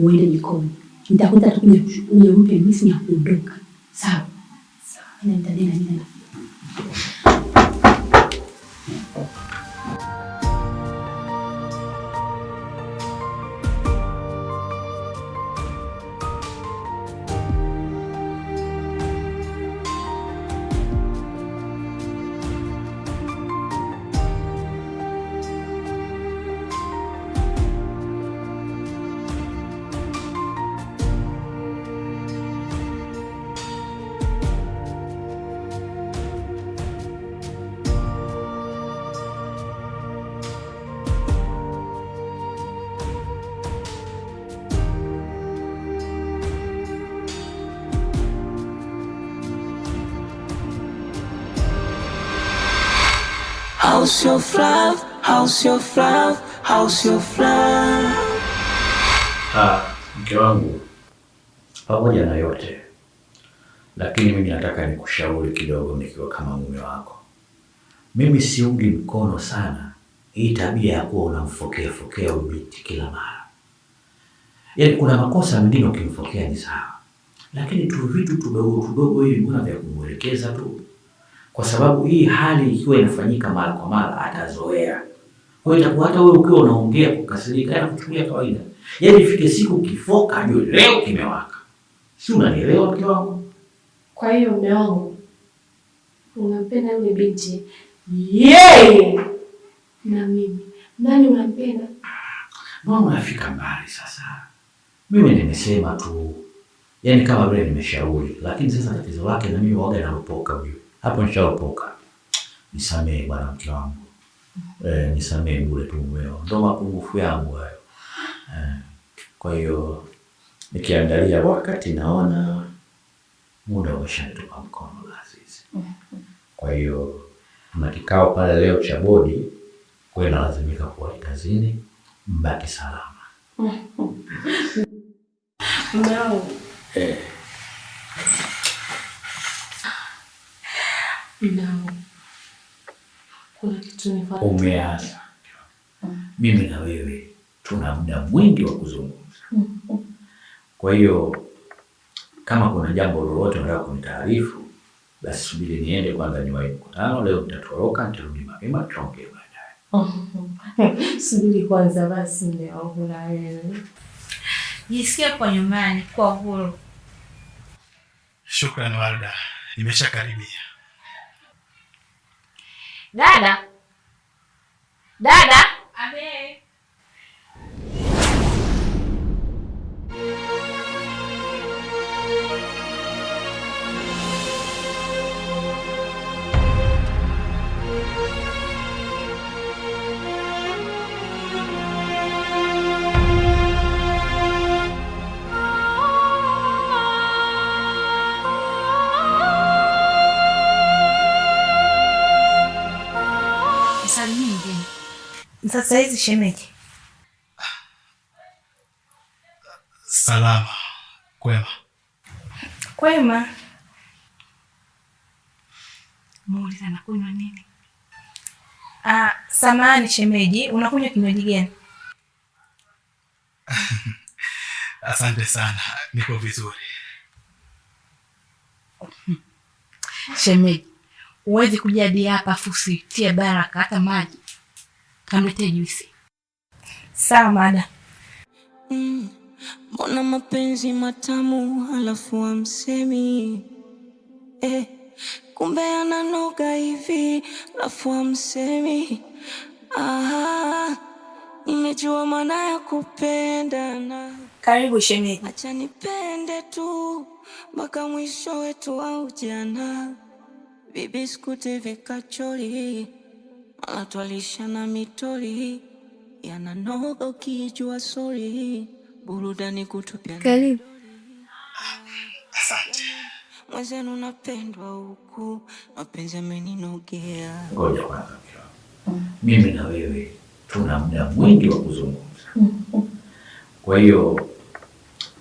uende jikoni. Nitakuta tu kuja mpe misi ya kuondoka. Sawa. Sawa. Nenda. How's your fluff? How's your fluff? How's your fluff? Mke wangu, pamoja na yote, lakini mimi nataka nikushauri kidogo nikiwa kama mume wako. Mimi siungi mkono sana hii tabia ya kuwa unamfokea ubinti kila mara. Yaani kuna makosa mengine ukimfokea ni sawa, lakini tu vitu tudogo hivi kuna vya kumwelekeza tu. Kwa sababu hii hali ikiwa inafanyika mara kwa mara atazoea. Kwa hiyo itakuwa hata wewe ukiwa unaongea kukasirika na kuchukulia kawaida. Yaani ifike siku ukifoka ajue leo kimewaka. Si unanielewa mke wangu? Kwa hiyo mume wangu unampenda yule binti yeye na mimi. Nani unampenda? Mbona unafika mbali sasa? Mimi nimesema tu. Yaani kama vile nimeshauri, lakini sasa tatizo lake na mimi waga naropoka huyo. Hapo nishaopoka. Nisamee bwana mke wangu. Nisamee bure tu mweo. Ndio mapungufu yangu hayo. Kwa hiyo nikiangalia wakati naona muda umeshatoka mkono Azizi. Kwa hiyo tuna kikao pale leo cha bodi, kwa hiyo lazimika kuwa kazini, mbaki salama. Mweo. No. Kuna kitu nifanye. Umeanza. Mimi na wewe tuna muda mwingi wa kuzungumza. Kwa hiyo kama kuna jambo lolote unataka kunitaarifu, basi subiri niende kwanza niwahi mkutano. Leo nitatoroka, nitarudi mapema, tutaongea baadaye. Subiri kwanza basi leo na wewe. Jisikia kwa nyumbani kwa huru. Shukrani Warda, nimeshakaribia. Dada. Abe. Sasa hizi shemeji. Salama. Kwema. Muuliza nakunywa nini? Samahani shemeji, unakunywa kinywaji gani? Asante sana, niko vizuri. Shemeji, uwezi kujadi hapa fusi tia baraka hata maji. Kamlete juisi. Sawa mada. Mbona mapenzi matamu halafu hamsemi? Kumbe ananoga hivi halafu hamsemi. Nimejua maana ya kupendana. Karibu shemeji. Acha nipende tu mpaka mwisho wetu wa ujana. Bibi skute vikachori, anatualisha na mitori, yananoga ukijua sorry, burudani kutupia. Karibu. Asante. Mwenzenu napendwa huku, mapenzi yameninogea. Ngoja kwanza. Mimi na wewe tuna muda mwingi wa kuzungumza. Kwa hiyo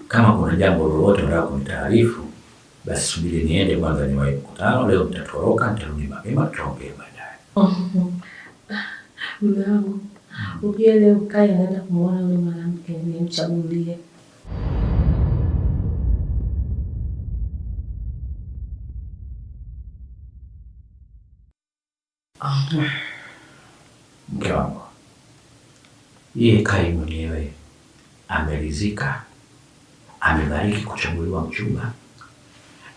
kama kuna jambo lolote unataka kunitaarifu, basi subiri niende kwanza niwahi mkutano. Leo nitatoroka, nitarudi mapema, tutaongea baadaye. Mume wangu, ujue leo Kaya anaenda kumwona yule mwanamke nimchagulie. Mke wangu, yeye Kai mwenyewe ameridhika, amebariki kuchaguliwa mchumba.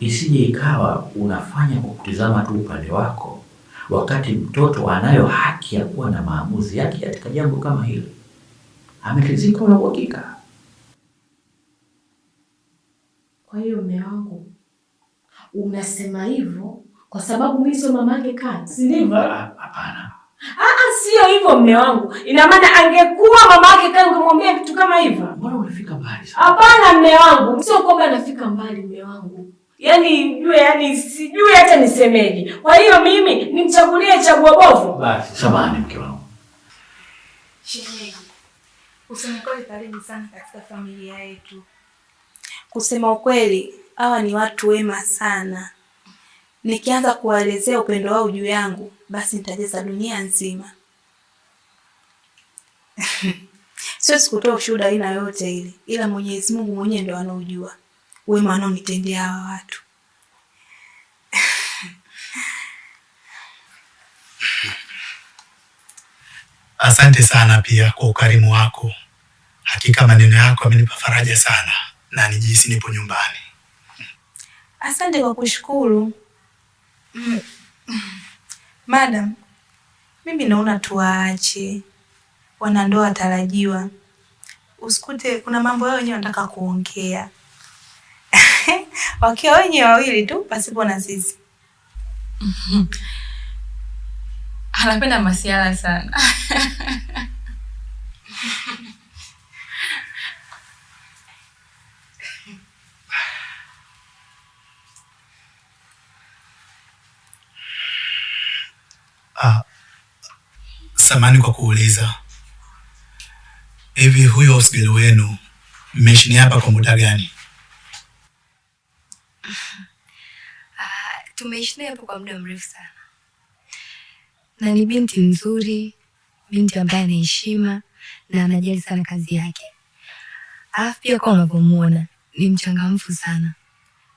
Isije ikawa unafanya kwa kutizama tu upande wako, wakati mtoto anayo haki ya kuwa na maamuzi yake katika jambo kama hili. Ameridhika na uhakika. Kwa hiyo mume wangu, unasema hivyo kwa sababu mimi sio mama yake Kai, si ndivyo? Hapana. Sio hivyo mume wangu. Ina maana angekuwa mama yake Kai ungemwambia vitu kama hivyo? Mbona unafika mbali sana? Hapana mume wangu, sio kwamba nafika mbali mume wangu. Yaani sijui hata nisemeje. Kwa hiyo mimi nimchagulie chaguo bovu? Basi, samahani mke wangu. Shemeji, kusema kweli karibu sana katika familia yetu. Kusema ukweli, hawa ni watu wema sana. Nikianza kuwaelezea upendo wao juu yangu, basi nitajaza dunia nzima. Siwezi kutoa ushuhuda aina yote ile, ila Mwenyezi Mungu mwenyewe ndio anaujua wema anaonitendea hawa watu. Asante sana pia kwa ukarimu wako. Hakika maneno yako yamenipa faraja sana na nijihisi nipo nyumbani. Asante kwa kushukuru. Madam, mimi naona tuwaache wanandoa tarajiwa. Usikute kuna mambo yao wenyewe wanataka kuongea. Wakiwa wenyewe wawili tu pasipo na sisi. Anapenda masiala sana. Samahani kwa kuuliza. Hivi huyo hospitali wenu mmeishi hapa kwa muda gani? Tumeishi hapo kwa muda mrefu sana. Na ni binti nzuri, binti ambaye ana heshima na anajali sana kazi yake. Alafu pia kwa unavyomuona ni mchangamfu sana.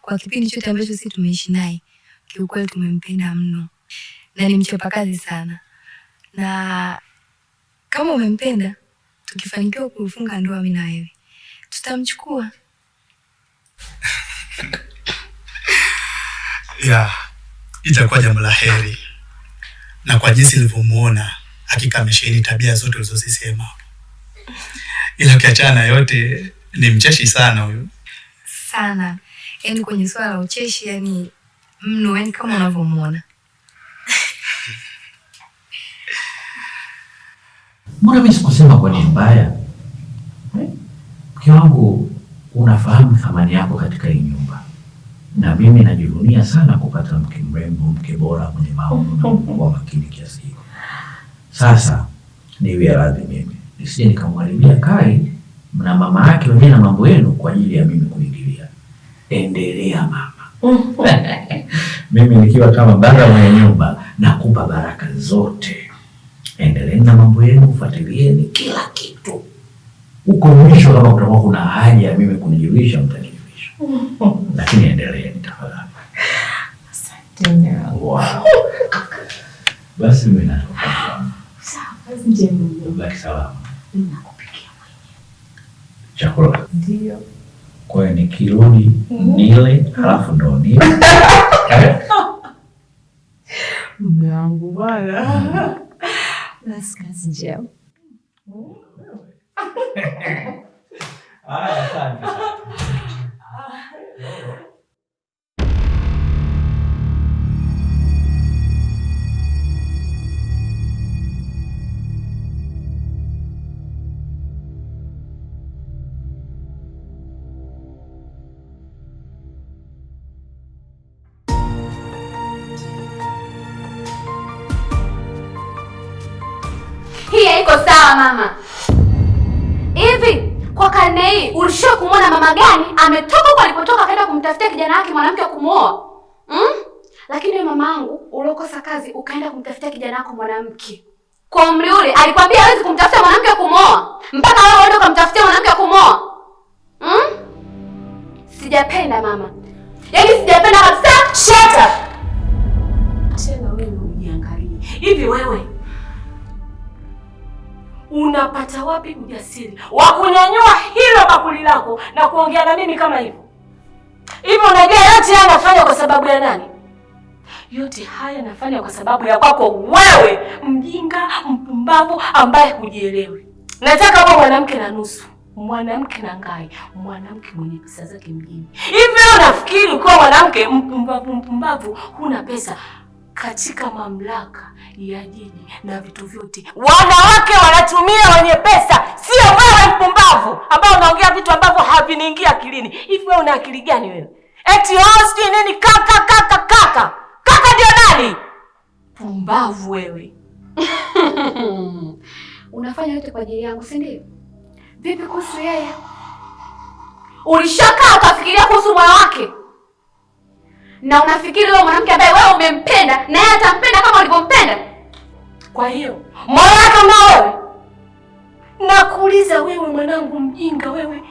Kwa kipindi chote ambacho sisi tumeishi naye, kiukweli tumempenda mno. Na ni mchapakazi sana. Na kama umempenda, tukifanikiwa kufunga ndoa mimi na wewe, tutamchukua. Itakuwa jambo la heri. Na kwa jinsi nilivyomuona, hakika amesheheni tabia zote ulizozisema. Ila ukiachana yote, ni mcheshi sana huyo. Sana. Yaani kwenye swala la ucheshi, yaani mno, yaani kama unavyomuona. Mbona mimi sikusema kwa nia mbaya? Mke wangu, unafahamu thamani yako katika hii nyumba. Na mimi najivunia sana kupata mke mrembo, mke bora, mwenye maono na kwa makini kiasi hicho. Sasa niwe radhi mimi nisije nikamharibia Kai na mama yake wenyewe na mambo yenu kwa ajili ya mimi kuingilia. Endelea mama. Mimi nikiwa kama baba mwenye nyumba nakupa baraka zote. Endelea na mambo yenu, fuatilieni kila kitu. Uko mwisho kama kutakuwa kuna haja ya mimi kunijulisha mtanijulisha. Lakini endeleeni tafadhali. Asante. Wow. Basi mimi natoka. Sawa, kazi njema. Baki salama. Ninakupikia mwenyewe. Chakula? Ndio. Kwa hiyo nikirudi nile halafu ndo nile. Mume wangu bwana. Basi kazi njema. Asante. Hii haiko sawa mama. Hivi kwa karne hii ulishia kumwona mama gani ametoka huko alipotoka akaenda kumtafutia kijana wake mwanamke wa kumuoa? Lakini wewe mamangu uliokosa kazi ukaenda kumtafutia kijana wako mwanamke. Kwa umri ule alikwambia hawezi kumtafutia mwanamke wa kumuoa mpaka wewe uende kumtafutia mwanamke wa kumuoa. Sijapenda mama. Yaani sijapenda kabisa. Shut up. Tena wewe uniangalie. Hivi wewe unapata wapi ujasiri wa kunyanyua hilo bakuli lako na kuongea na mimi kama hivyo? Hivi unajua yote haya nafanya kwa sababu ya nani? Yote haya nafanya kwa sababu ya kwako wewe, mjinga, mpumbavu ambaye hujielewi. Nataka uwe mwanamke na nusu, mwanamke na ngai, mwanamke mwenye pesa zake mjini. Hivi unafikiri ukiwa mwanamke mpumbavu huna pesa? Katika mamlaka ya jiji na vitu vyote wanawake wanatumia wenye pesa, sio wewe mpumbavu ambao unaongea vitu ambavyo haviniingia akilini. Hivi wewe una akili gani wewe? Eti sijui nini kaka ndio nani? Pumbavu wewe. Unafanya yote kwa ajili yangu, si ndio? Vipi kuhusu yeye? Ulishakaa ukafikiria kuhusu moyo wake? Na unafikiri wewe mwanamke ambaye wewe umempenda na yeye atampenda kama ulivyompenda? Kwa hiyo moyo wake unao wewe? Nakuuliza wewe mwanangu mjinga wewe.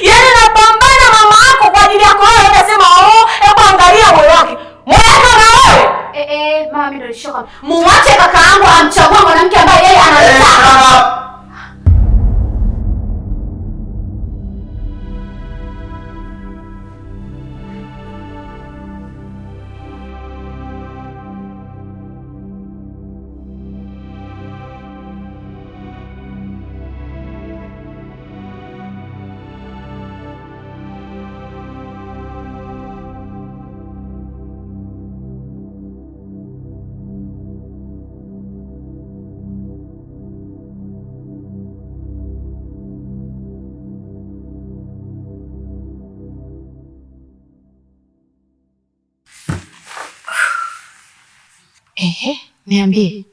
Yaani napambana mama yako kwa ajili yako wewe, unasema hebu angalia moyo wake. Moyo wake unao wewe? Mama mimi ndio nishoka. Muache kaka yangu amchague mwanamke ambaye yeye anataka. Niambie.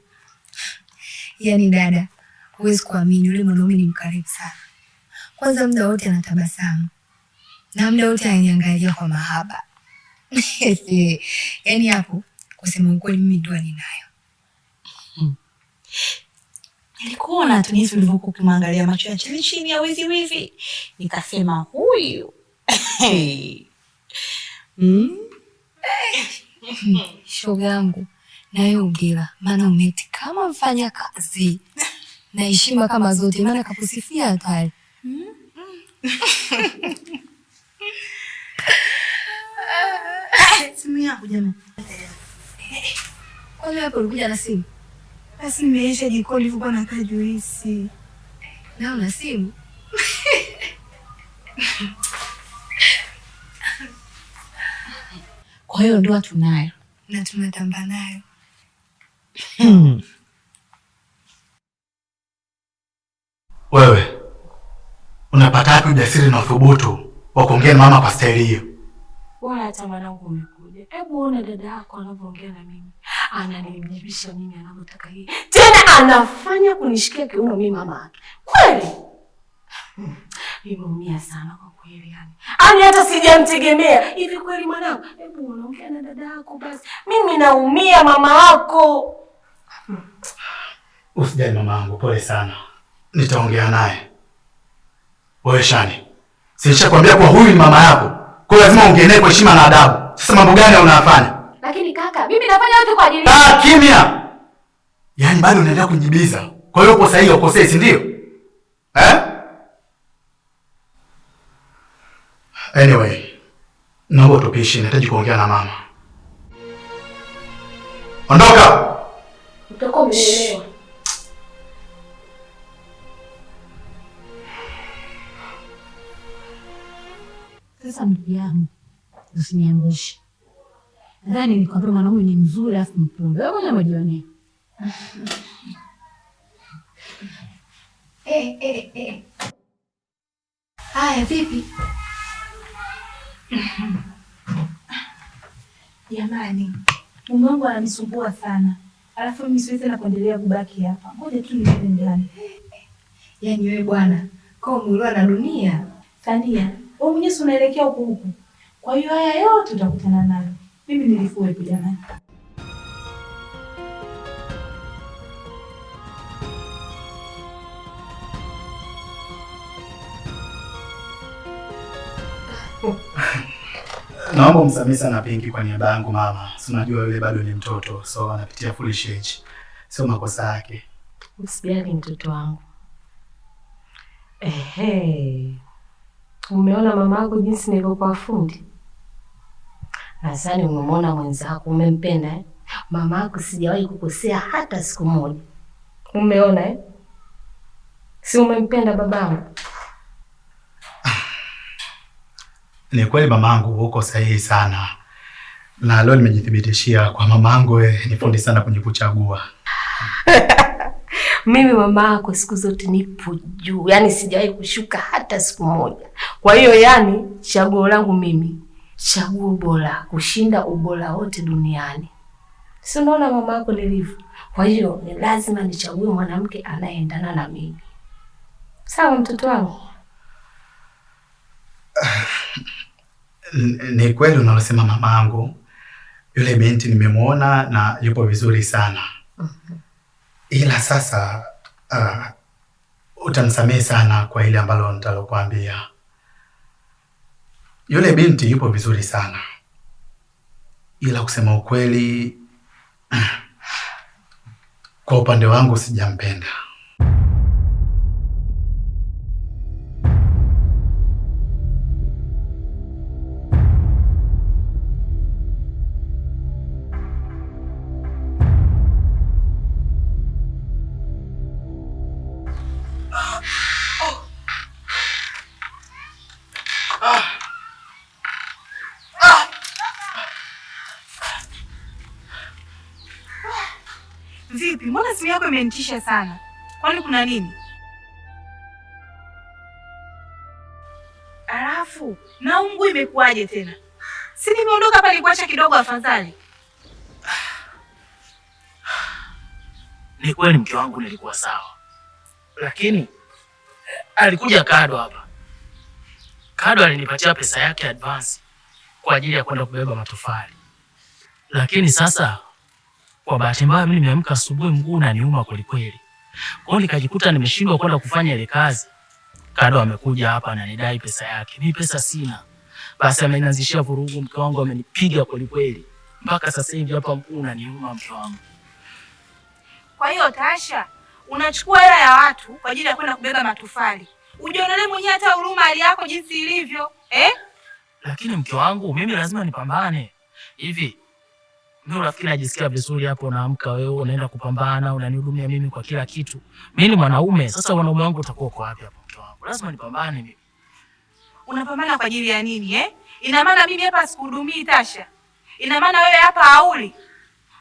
Yaani dada, huwezi kuamini yule mwanaume ni mkarimu sana. Kwanza muda wote anatabasamu. Na muda wote ananiangalia kwa mahaba. Yaani hapo kusema ukweli mimi ndoa ninayo. Nilikuona tu jinsi ulivyokuwa ukimwangalia macho ya chini chini ya wizi. Nikasema huyu. Shoga yangu. Nawe ongera, maana umeti kama mfanya kazi. Na heshima kama zote, maana kakusifia hatari. Simu yako jamani. Kwani hapo ulikuja na simu? Basi nimeisha jikoni nilivyokuwa nakaa juisi. Na una simu? Kwa hiyo ndoa tunayo. Na tunatamba nayo. Wewe unapata wapi ujasiri na uthubutu wa kuongea na mama kwa staili hiyo? Bora hata mwanangu umekuja. Hebu ona dada yako anavyoongea na mimi. Ananijibisha mimi anavyotaka yeye. Tena anafanya kunishikia kiuno mimi mama yake. Kweli? Nimeumia sana kwa kweli yani. Ani hata sijamtegemea. Hivi kweli mwanangu? Hebu unaongea na dada yako basi. Mimi naumia mama yako. Usijali mama yangu, pole sana. Nitaongea naye. Wewe Shani, sinishakwambia kwa huyu ni mama yako. Kwa lazima ongee naye kwa heshima na adabu. Sasa mambo gani unayafanya? Lakini kaka, mimi nafanya yote kwa ajili yako. Kimya. Yaani bado unaendelea kujibiza. Kwa hiyo upo sahihi au ukosei, si ndio? Anyway, naomba tupishe, nahitaji kuongea na mama. Ondoka. Utakuwa umeelewa. Sasa ndugu yangu, usiniangushe. Nadhani nikwambia mwanaume ni mzuri afu mpumbe. Wewe mwenyewe unajionea. Haya vipi? Jamani, mume wangu ananisumbua sana. Alafu mimi siwezi tena kuendelea kubaki hapa. Ngoja tu niende ndani. Yaani wewe bwana, kwa umeulwa na dunia. Tania, wewe mwenyewe unaelekea huku. Kwa hiyo haya yote utakutana nayo. Mimi nilikuwepo jamani. Naomba umsamehe sana Pinky kwa niaba yangu mama. Si unajua yule bado ni mtoto, so anapitia foolish age. Sio makosa yake. Usijali mtoto wangu. Umeona mama yako jinsi nilivyokuwa fundi? Nadhani umemwona mwenzako, umempenda eh? Mama yako sijawahi kukosea hata siku moja. Umeona eh? Si umempenda babangu? Ni kweli mamangu uko sahihi sana. Na leo nimejithibitishia kwa mamangu ni fundi sana kwenye kuchagua. Mimi mama yako siku zote nipo juu. Yaani sijawahi kushuka hata siku moja. Kwa hiyo yani chaguo langu mimi, chaguo bora kushinda ubora wote duniani. Si unaona mama yako nilivyo? Kwa hiyo ni lazima nichague mwanamke anayeendana na mimi. Sawa mtoto wangu? Ni kweli unalosema mamangu. Yule binti nimemwona na yupo vizuri sana. Ila sasa utanisamehe sana kwa ile ambalo nitalokuambia. Yule binti yupo vizuri sana. Ila kusema ukweli kwa upande wangu sijampenda. Vipi? Mbona simu yako imenitisha sana? Kwani kuna nini? Alafu, na mguu imekuaje tena? Si nimeondoka pale kuacha kidogo afadhali. Ni kweli mke wangu nilikuwa sawa. Lakini alikuja Kado hapa. Kado alinipatia pesa yake advance kwa ajili ya kwenda kubeba matofali. Lakini sasa kwa bahati mbaya mimi nimeamka asubuhi mguu unaniuma kweli kweli. Kwa hiyo nikajikuta nimeshindwa kwenda kufanya ile kazi. Kado amekuja hapa ananidai pesa yake. Mimi pesa sina. Basi amenianzishia vurugu, mke wangu amenipiga kweli kweli. Mpaka sasa hivi hapa mguu unaniuma mke wangu. Kwa hiyo Tasha, unachukua hela ya watu kwa ajili ya kwenda kubeba matofali. Ujionele mwenyewe hata huruma hali yako jinsi ilivyo, eh? Lakini mke wangu mimi lazima nipambane. Hivi mimi unafikiri najisikia vizuri hapo unaamka wewe unaenda kupambana, unanihudumia mimi kwa kila kitu. Mimi ni mwanaume, sasa wanaume wangu utakuwa kwa wapi hapo mke wangu? Lazima nipambane mimi. Unapambana kwa ajili ya nini eh? Ina maana mimi hapa sikuhudumii Tasha? Ina maana wewe hapa hauli?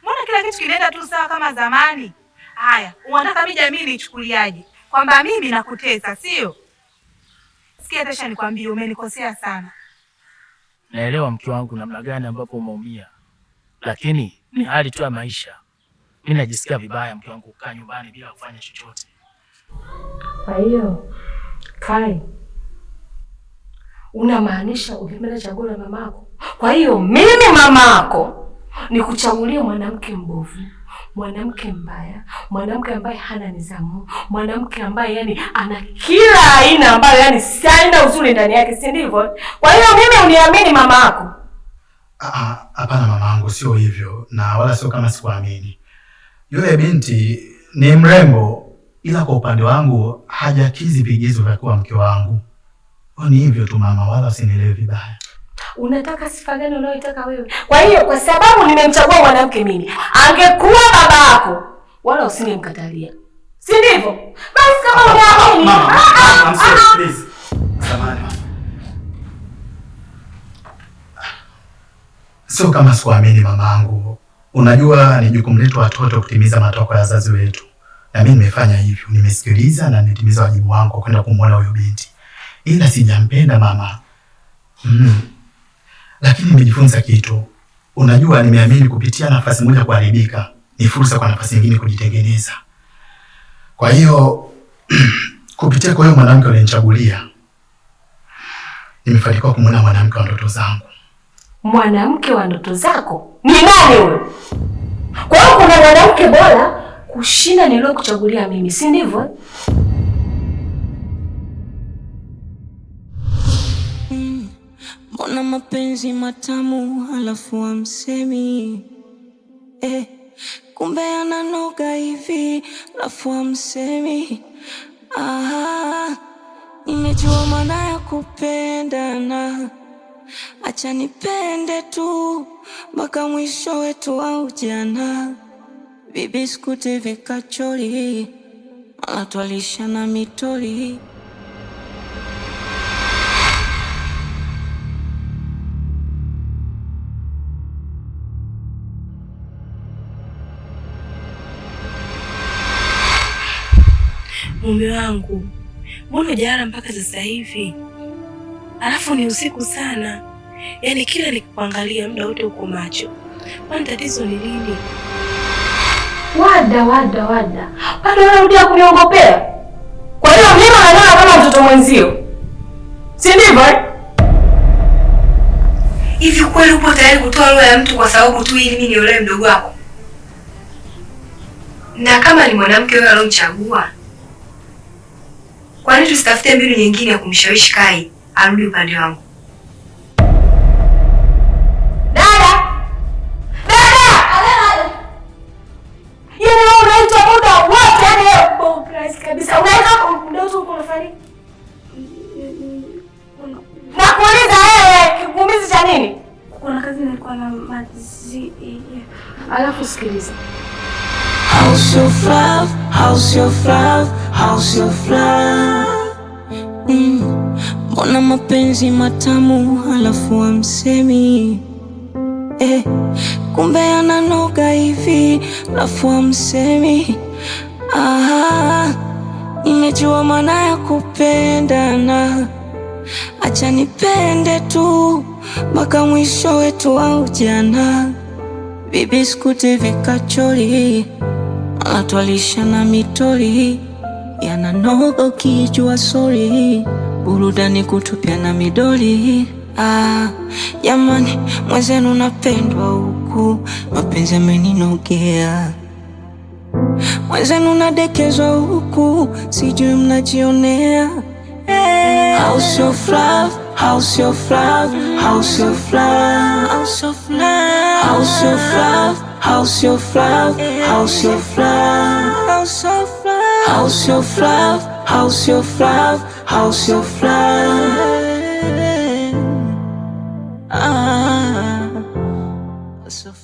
Mbona kila kitu kinaenda tu sawa kama zamani? Haya, unataka mimi jamii nichukuliaje? Kwamba mimi nakutesa, sio? Sikia Tasha, nikwambie umenikosea sana. Naelewa mke wangu namna gani ambapo umeumia. Lakini ni hali tu ya maisha. Mimi najisikia vibaya mke wangu kukaa nyumbani bila kufanya chochote. Kwa hiyo Kai, unamaanisha ukipenda chaguo la mamako? Kwa hiyo mimi mamako nikuchagulie mwanamke mbovu, mwanamke mbaya, mwanamke ambaye hana nidhamu, mwanamke ambaye yani ana kila aina ambayo yani siaina uzuri ndani yake, si ndivyo? Kwa hiyo mimi uniamini mamako? Hapana mamangu, sio hivyo na wala sio kama sikuamini. Yule binti ni mrembo, ila kwa upande wangu hajakizi vigezo vya kuwa mke wangu. Ni hivyo tu mama, wala usinielewe vibaya. Unataka sifa gani unayotaka wewe? Kwa hiyo kwa sababu nimemchagua mwanamke mimi, angekuwa baba yako wala usingemkatalia. Si ndivyo? Basi kama unaamini. I'm sorry, please. Samahani. Sio kama sikuamini mamangu. Unajua ni jukumu letu watoto kutimiza matakwa ya wazazi wetu. Na mimi nimefanya hivyo, nimesikiliza na nimetimiza wajibu wangu kwenda kumwona huyo binti. Ila sijampenda mama. Lakini nimejifunza kitu. Unajua nimeamini kupitia nafasi moja kuharibika ni fursa kwa nafasi nyingine kujitengeneza. Kwa hiyo kupitia kwa hiyo mwanamke aliyenichagulia nimefanikiwa kumwona mwanamke wa ndoto zangu. Mwanamke wa ndoto zako? Ni nani huyo? Kwa hiyo kuna mwanamke bora kushinda niliyokuchagulia mimi, si ndivyo? mbona mapenzi matamu halafu hamsemi? Kumbe yananoga hivi halafu hamsemi. Nimejua maana ya kupendana, acha nipende tu mpaka mwisho wetu wa ujana. Bibi skute vikachori, anatwalisha na mitori. Mume wangu, mbona hujalala mpaka sasa hivi? Alafu ni usiku sana. Yaani kila nikikuangalia muda wote uko macho. Kwani tatizo ni nini? Wada. Bado unarudia kuniongopea? Kwa hiyo mimi naona kama mtoto mwenzio. Si ndivyo? Hivi kweli upo tayari kutoa roho ya mtu kwa sababu tu ili mimi niolewe mdogo wako? Na kama ni mwanamke wewe alomchagua, kwa nini tusitafute mbinu nyingine ya kumshawishi Kai arudi upande wangu? Dada! Yeye unaita muda wote, yani wewe Christ kabisa. Unaita muda wote uko unafanya nini? Na kuuliza wewe kigumizi cha nini? Kuna kazi nilikuwa na mazi. Alafu sikiliza. How's your flower? How's your flower? How's your flower? Mbona mapenzi matamu halafu hamsemi? Kumbe yananoga hivi halafu hamsemi. Nimejua maana ya kupendana, acha nipende tu mpaka mwisho wetu wa ujana. Bibi skute vikachori, anatwalisha na mitori. Yananoga ukijua sorry, burudani kutupia na midoli. Jamani, mwenzenu napendwa huku, mapenzi yameninogea. Mwenzenu nadekezwa huku, sijui mnajionea. How's your flower? How's your flower? How's your flower? How's your flower? How's your flower? How's your flower? How's your flower? How's your flower? How's your flower? How's your flower? How's your flower? How's your flower?